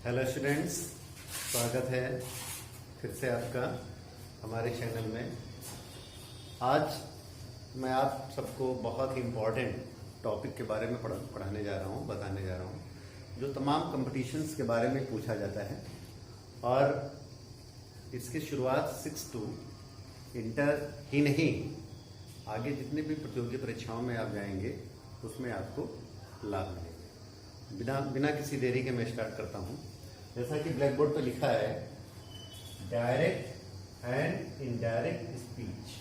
Hello students, स्वागत है फिर से आपका हमारे चैनल में। आज मैं आप सबको बहुत ही इम्पोर्टेंट टॉपिक के बारे में पढ़ाने जा रहा हूँ, बताने जा रहा हूँ, जो तमाम कंपटीशंस के बारे में पूछा जाता है। और इसकी शुरुआत 6 to इंटर ही नहीं, आगे जितने भी प्रतियोगी परीक्षाओं में आप जाएंगे उसमें आपको लाभ मिलेगा। बिना किसी देरी के मैं स्टार्ट करता हूँ। जैसा कि ब्लैक बोर्ड पर लिखा है, direct and indirect speech.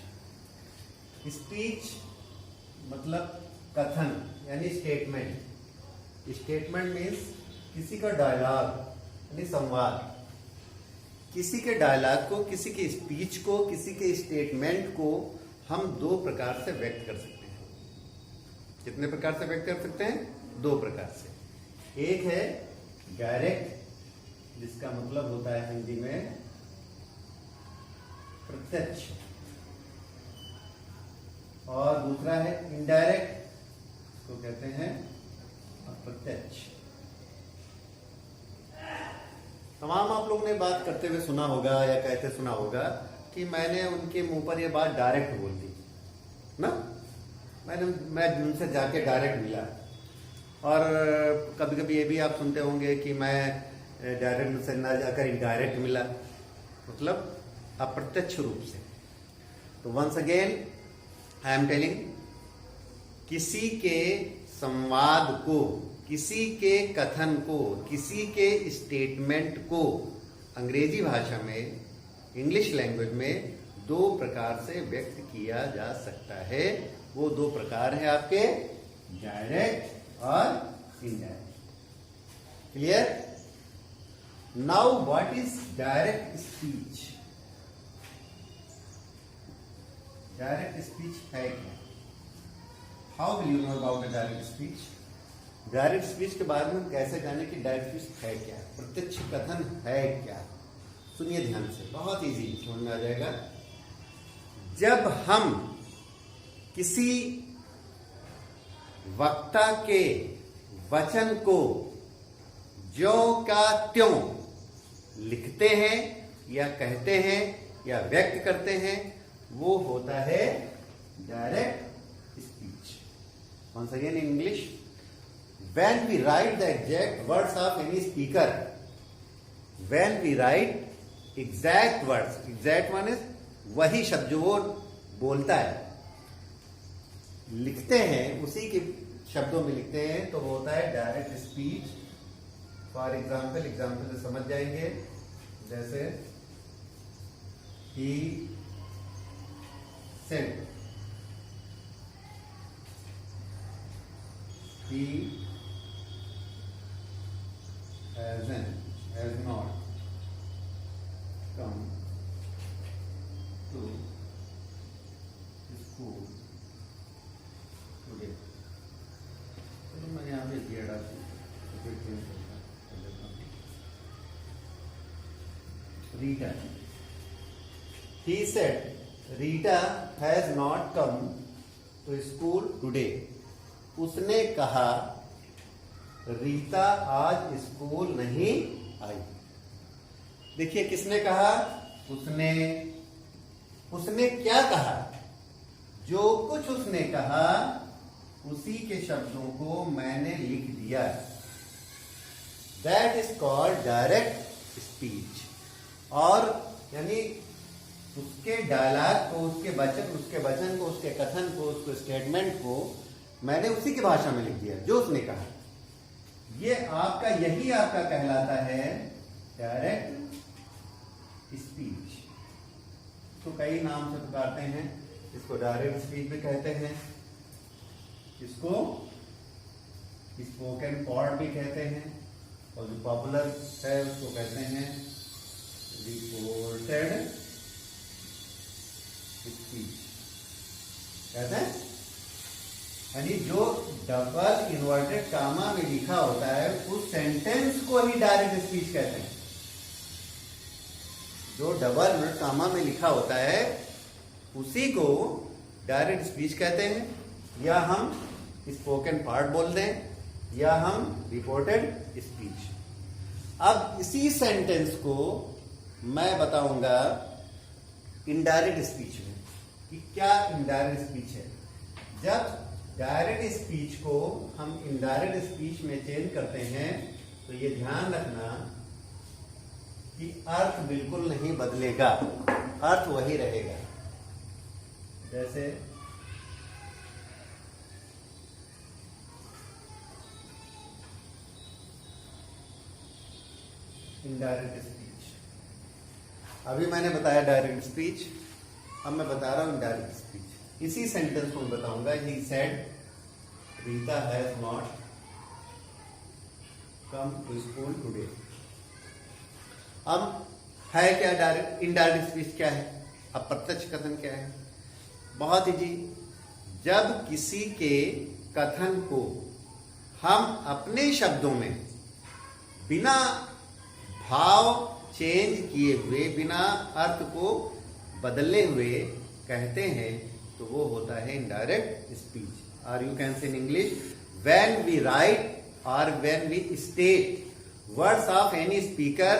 Speech मतलब कथन यानी स्टेटमेंट। स्टेटमेंट मीन्स किसी का डायलॉग यानी संवाद। किसी के डायलॉग को, किसी के स्पीच को, किसी के स्टेटमेंट को हम दो प्रकार से व्यक्त कर सकते हैं। कितने प्रकार से व्यक्त कर सकते हैं? दो प्रकार से। एक है डायरेक्ट, जिसका मतलब होता है हिंदी में प्रत्यक्ष, और दूसरा है इनडायरेक्ट, इसको कहते हैं अप्रत्यक्ष। तमाम आप लोगों ने बात करते हुए सुना होगा या कहते सुना होगा कि मैंने उनके मुंह पर यह बात डायरेक्ट बोल दी ना, मैं उनसे जाके डायरेक्ट मिला। और कभी कभी ये भी आप सुनते होंगे कि मैं डायरेक्ट से ना जाकर इनडायरेक्ट मिला, मतलब अप्रत्यक्ष रूप से। तो once again I am telling, किसी के संवाद को, किसी के कथन को, किसी के स्टेटमेंट को अंग्रेजी भाषा में, इंग्लिश लैंग्वेज में दो प्रकार से व्यक्त किया जा सकता है। वो दो प्रकार है आपके डायरेक्ट और indirect. Clear? Now what is direct speech? Direct speech है क्या? How will you know about direct speech? Direct speech के बारे में कैसे जाने कि डायरेक्ट स्पीच है क्या, प्रत्यक्ष कथन है क्या? सुनिए ध्यान से, बहुत इजी समझ में आ जाएगा। जब हम किसी वक्ता के वचन को ज्यों का त्यों लिखते हैं या कहते हैं या व्यक्त करते हैं, वो होता है direct speech. Once again in English, when we write the exact words of any speaker, when we write exact words, exact one is वही शब्द जो वो बोलता है, लिखते हैं, उसी के शब्दों में लिखते हैं, तो वो होता है डायरेक्ट स्पीच। फॉर एग्जाम्पल से समझ जाएंगे, जैसे he said, he has not come to school today। चलो मैं यहाँ पे दिया डालती हूँ। Rita, he said, Rita has not come to school today। उसने कहा रीता आज स्कूल नहीं आई। देखिए किसने कहा? उसने क्या कहा? जो कुछ उसने कहा उसी के शब्दों को मैंने लिख दिया। That is called direct speech. और यानी उसके डायलॉग को, उसके वचन को, उसके कथन को, उसके स्टेटमेंट को मैंने उसी की भाषा में लिख दिया जो उसने कहा। यही आपका कहलाता है डायरेक्ट स्पीच। तो कई नाम से पुकारते हैं, इसको डायरेक्ट स्पीच भी कहते हैं, इसको स्पोकन वर्ड भी कहते हैं, और जो पॉपुलर है उसको कहते हैं रिपोर्टेड स्पीच। कहते हैं यानी जो डबल इन्वर्टेड कामा में लिखा होता है उस सेंटेंस को ही डायरेक्ट स्पीच कहते हैं। जो डबल इन्वर्टेड कामा में लिखा होता है उसी को डायरेक्ट स्पीच कहते हैं, या हम स्पोकन पार्ट बोल दें, या हम रिपोर्टेड स्पीच। अब इसी सेंटेंस को मैं बताऊंगा इनडायरेक्ट स्पीच में कि क्या इनडायरेक्ट स्पीच है। जब डायरेक्ट स्पीच को हम इनडायरेक्ट स्पीच में चेंज करते हैं तो ये ध्यान रखना कि अर्थ बिल्कुल नहीं बदलेगा, अर्थ वही रहेगा। जैसे इनडायरेक्ट स्पीच, अभी मैंने बताया डायरेक्ट स्पीच, अब मैं बता रहा हूं इनडायरेक्ट स्पीच। इसी सेंटेंस को मैं बताऊंगा, he said Rita has not come to school today. अब है क्या डायरेक्ट, इनडायरेक्ट स्पीच क्या है, अब प्रत्यक्ष कथन क्या है। बहुत ही जी, जब किसी के कथन को हम अपने शब्दों में बिना भाव चेंज किए हुए, बिना अर्थ को बदले हुए कहते हैं तो वो होता है इनडायरेक्ट स्पीच। और you can say in English, when we write और when we state words of any speaker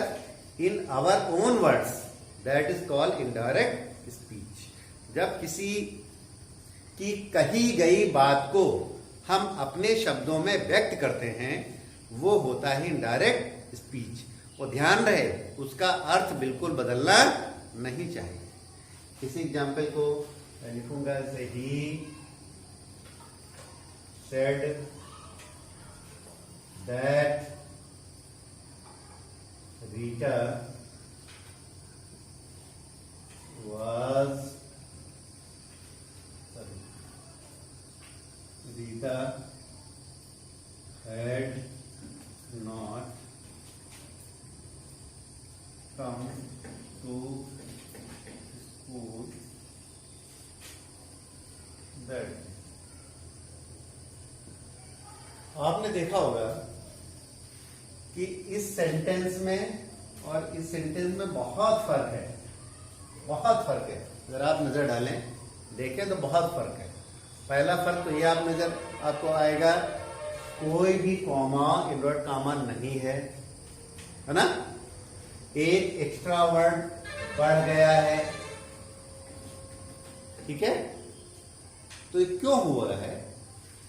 in our own words, that is called indirect speech. जब किसी की कही गई बात को हम अपने शब्दों में व्यक्त करते हैं वो होता है इनडायरेक्ट स्पीच। और ध्यान रहे उसका अर्थ बिल्कुल बदलना नहीं चाहिए। किसी एग्जाम्पल को लिखूंगा, जैसे he said that Rita was Rita had not come to school that day। आपने देखा होगा कि इस सेंटेंस में और इस सेंटेंस में बहुत फर्क है, बहुत फर्क है। अगर आप नजर डालें देखें तो बहुत फर्क है। पहला फर्क तो ये आप नजर आपको आएगा, कोई भी कॉमा, इनवर्ट कॉमा नहीं है ना। एक एक्स्ट्रा वर्ड बढ़ गया है, ठीक है। तो ये क्यों हुआ है,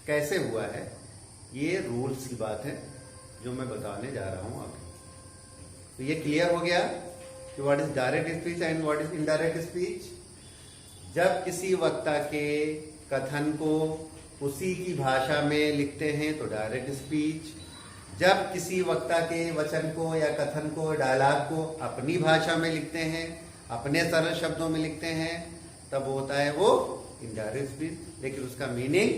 कैसे हुआ है, ये रूल्स की बात है जो मैं बताने जा रहा हूं आगे। तो ये क्लियर हो गया कि what is direct speech and what is indirect speech. जब किसी वक्ता के कथन को उसी की भाषा में लिखते हैं तो डायरेक्ट स्पीच। जब किसी वक्ता के वचन को या कथन को, डायलॉग को अपनी भाषा में लिखते हैं, अपने सरल शब्दों में लिखते हैं, तब होता है वो इनडायरेक्ट स्पीच। लेकिन उसका मीनिंग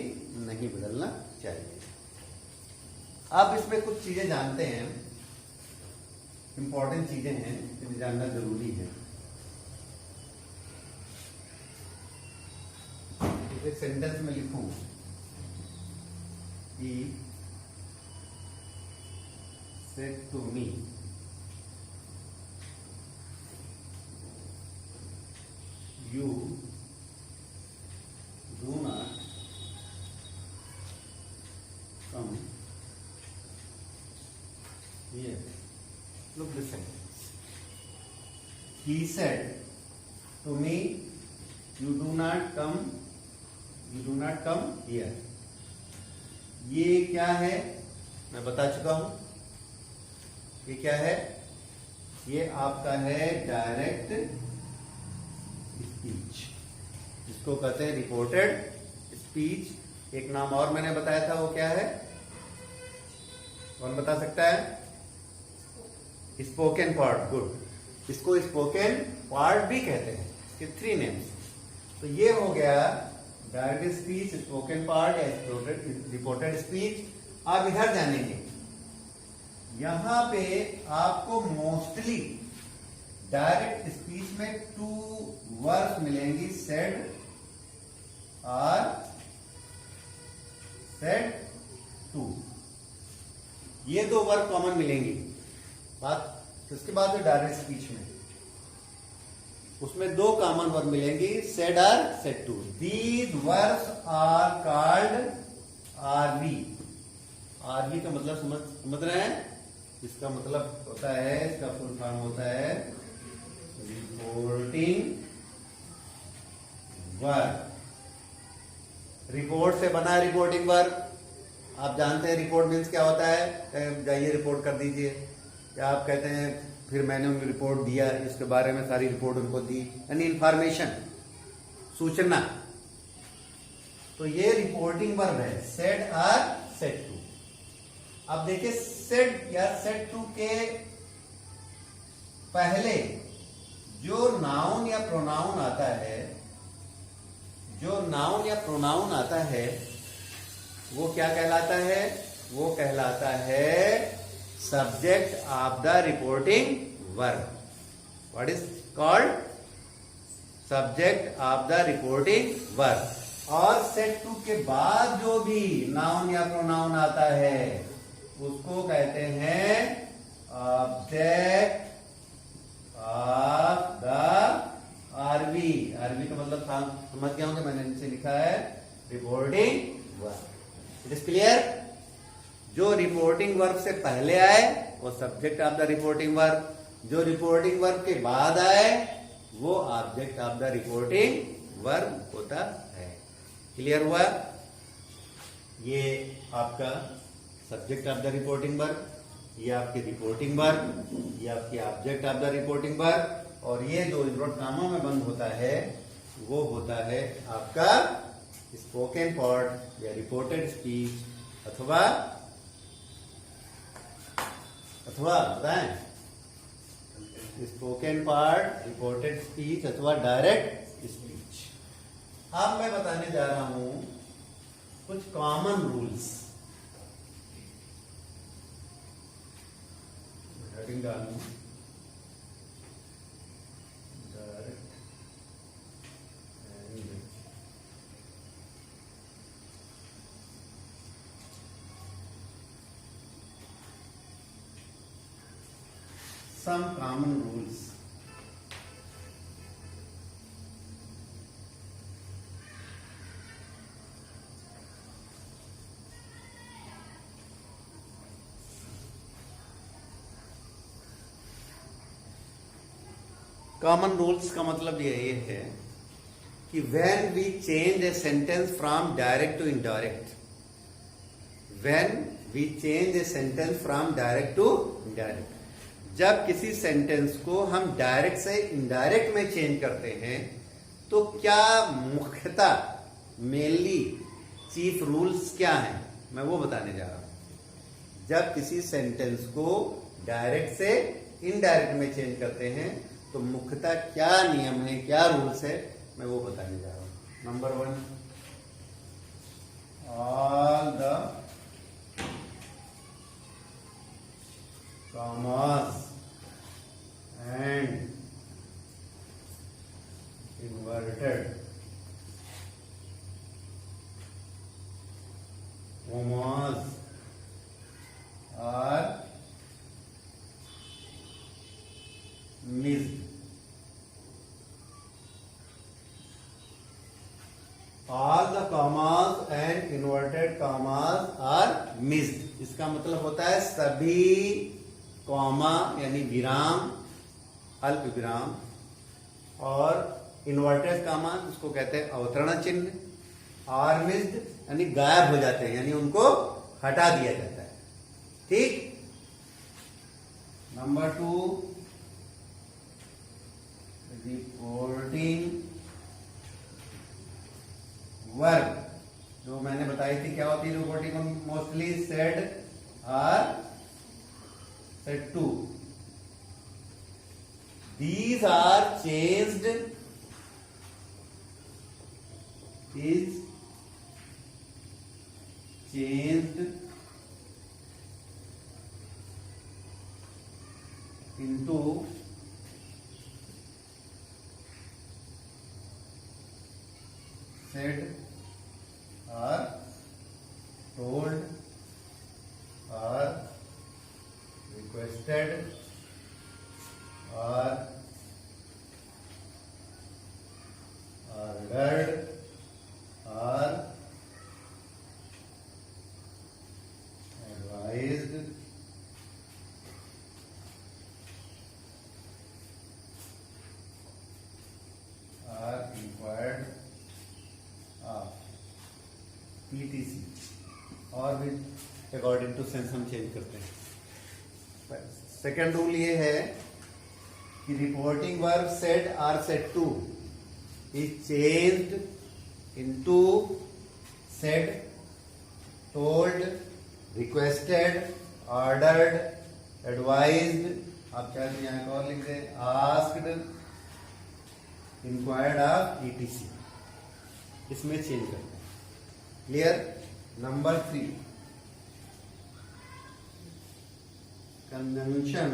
नहीं बदलना चाहिए। अब इसमें कुछ चीजें जानते हैं, इंपॉर्टेंट चीजें हैं जिन्हें जानना जरूरी है। एक सेंटेंस में लिखूं कि said to me you do not come here। Look this sentence, he said to me you do not come here। ये क्या है मैं बता चुका हूं, ये क्या है, ये आपका है डायरेक्ट स्पीच, जिसको कहते हैं रिपोर्टेड स्पीच। एक नाम और मैंने बताया था, वो क्या है, कौन बता सकता है, स्पोकन पार्ट। गुड, इसको स्पोकन पार्ट भी कहते हैं, इसके 3 नेम्स। तो ये हो गया डायरेक्ट स्पीच, स्पोकन पार्ट या रिपोर्टेड स्पीच। आप इधर जानेंगे, यहां पे आपको मोस्टली डायरेक्ट स्पीच में 2 वर्ड्स मिलेंगी, सेड और सेड टू। ये 2 वर्ड कॉमन मिलेंगी। बात उसके बाद जो डायरेक्ट स्पीच में उसमें 2 कॉमन वर्ड मिलेंगी, सेड और said to. These words are called RV. RV का मतलब समझ रहे हैं, इसका मतलब होता है, इसका फुल फॉर्म होता है रिपोर्टिंग वर्क। रिपोर्ट से बना है रिपोर्टिंग वर्क। आप जानते हैं रिपोर्ट मीन्स क्या होता है, जाइए रिपोर्ट कर दीजिए, या आप कहते हैं फिर मैंने उनको रिपोर्ट दिया, इसके बारे में सारी रिपोर्ट उनको दी, यानी इंफॉर्मेशन, सूचना। तो ये रिपोर्टिंग वर्ब है, सेड और सेड टू। अब देखिए सेड या सेड टू के पहले जो नाउन या प्रोनाउन आता है, जो नाउन या प्रोनाउन आता है वो क्या कहलाता है? वो कहलाता है subject of the reporting verb. What is called? Subject of the reporting verb. और सेट टू के बाद जो भी नाउन या प्रोनाउन आता है उसको कहते हैं object of the RV. RV का मतलब समझ गया होंगे, मैंने नीचे लिखा है reporting verb. It is clear? जो रिपोर्टिंग वर्ब से पहले आए वो subject of the reporting verb, जो रिपोर्टिंग वर्ब के बाद आए वो object of the reporting verb होता है। क्लियर हुआ? ये आपका subject of the reporting verb, ये आपकी रिपोर्टिंग वर्ब, ये आपकी object of the reporting verb, और ये जो इन्वर्ट कामा में बंद होता है वो होता है आपका स्पोकन पार्ट या रिपोर्टेड स्पीच, अथवा बताएं स्पोकन पार्ट, रिपोर्टेड स्पीच अथवा डायरेक्ट स्पीच। अब मैं बताने जा रहा हूं कुछ कॉमन रूल्स। हेडिंग डालूं direct and some common rules. Common rules का मतलब ये है कि when we change a sentence from direct to indirect, when we change a sentence from direct to indirect, जब किसी सेंटेंस को हम डायरेक्ट से इनडायरेक्ट में चेंज करते हैं तो क्या मुख्यतः मेनली चीफ रूल्स क्या हैं, मैं वो बताने जा रहा हूं। जब किसी सेंटेंस को डायरेक्ट से इनडायरेक्ट में चेंज करते हैं तो मुख्यतः क्या नियम है, क्या रूल्स है, मैं वो बताने जा रहा हूं। Number 1, all the commas and inverted commas are missed. All the commas and inverted commas are missed. इसका मतलब होता है सभी कॉमा यानी विराम, अल्प विराम, और इन्वर्टेड कॉमा जिसको कहते हैं अवतरण चिन्ह, आर मिस्ड यानी गायब हो जाते हैं, यानी उनको हटा दिया जाता है। ठीक। नंबर 2, रिपोर्टिंग वर्ब, जो मैंने बताई थी क्या होती है रिपोर्टिंग, मोस्टली सेड और said to. These are changed into said or told or requested or ordered or advised ETC, और भी अकॉर्डिंग टू सेंस हम चेंज करते हैं। सेकेंड रूल ये है कि reporting verb said or said to is changed into said, told, requested, ordered, advised, आप चाहे तो यहाँ और लिख दें, आस्क्ड, इंक्वायर्ड ऑफ, ETC, इसमें चेंज करते हैं। क्लियर? नंबर 3, कंजंक्शन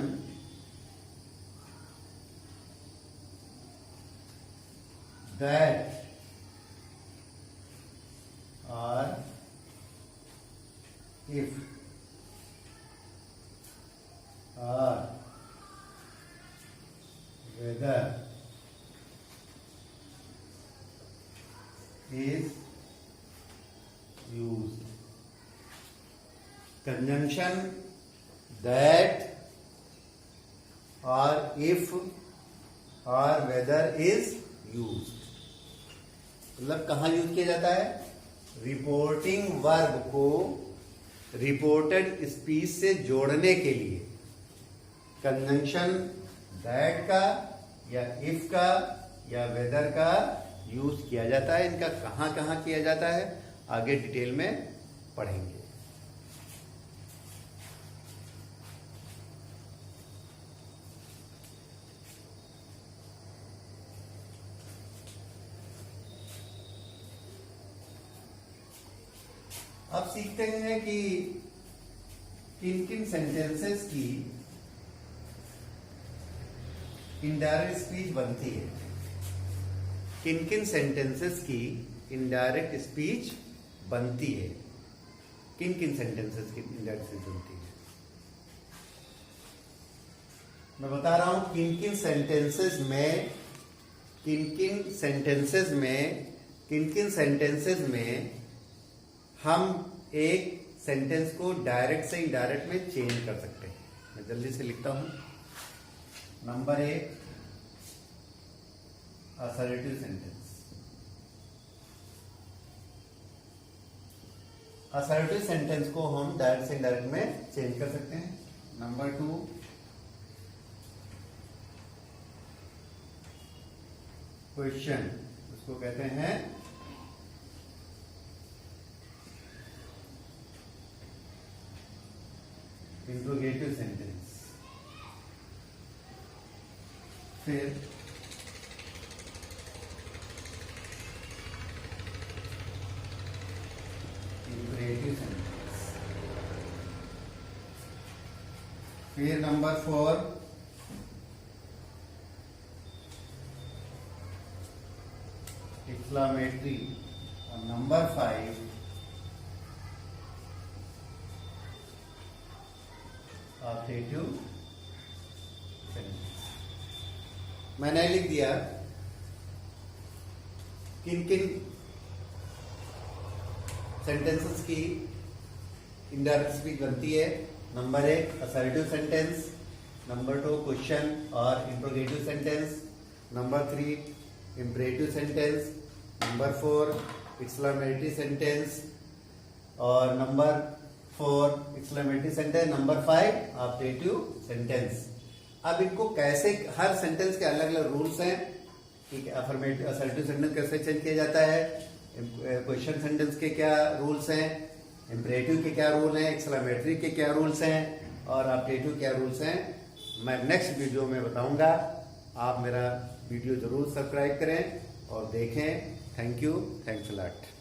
दैट और if or whether is used. Conjunction that or if or whether is used, मतलब कहाँ यूज किया जाता है? रिपोर्टिंग वर्ब को रिपोर्टेड स्पीच से जोड़ने के लिए कंजंक्शन दैट का या इफ का या वेदर का यूज किया जाता है। इनका कहाँ कहाँ किया जाता है आगे डिटेल में पढ़ेंगे। अब सीखते हैं कि किन किन सेंटेंसेस की इनडायरेक्ट स्पीच बनती है। किन किन सेंटेंसेस की इनडायरेक्ट स्पीच बनती है। किन किन सेंटेंसेस की इनडायरेक्ट स्पीच बनती है मैं बता रहा हूं। किन किन सेंटेंसेस में हम एक सेंटेंस को डायरेक्ट से इनडायरेक्ट में चेंज कर सकते हैं। मैं जल्दी से लिखता हूं। Number 1, assertive sentence. Assertive sentence को हम डायरेक्ट से इनडायरेक्ट में चेंज कर सकते हैं। नंबर 2, क्वेश्चन, उसको कहते हैं इंट्रोगेटिव सेंटेंस। फिर इंपरेटिव सेंटेंस। फिर नंबर 4, एक्सक्लामेटरी। और नंबर 5, ऑब्जेक्टिव सेंटेंस। मैंने लिख दिया किन किन सेंटेंसेस की इनडायरेक्ट स्पीच बनती है। Number 1, assertive sentence. Number 2, question और interrogative sentence. Number 3, imperative sentence. Number 4, exclamatory sentence. और number 4, exclamatory sentence. Number 5, objective sentence. अब इनको कैसे, हर सेंटेंस के अलग अलग रूल्स हैं। ठीक है, अफर्मेटिव असर्टिव सेंटेंस कैसे चेंज किया जाता है, क्वेश्चन सेंटेंस के क्या रूल्स हैं, इंपरेटिव के क्या रूल हैं, एक्सक्लेमेटरी के क्या रूल्स हैं और ऑब्जेक्टिव क्या रूल्स हैं, मैं नेक्स्ट वीडियो में बताऊंगा। आप मेरा वीडियो जरूर सब्सक्राइब करें और देखें। Thank you, thanks a lot.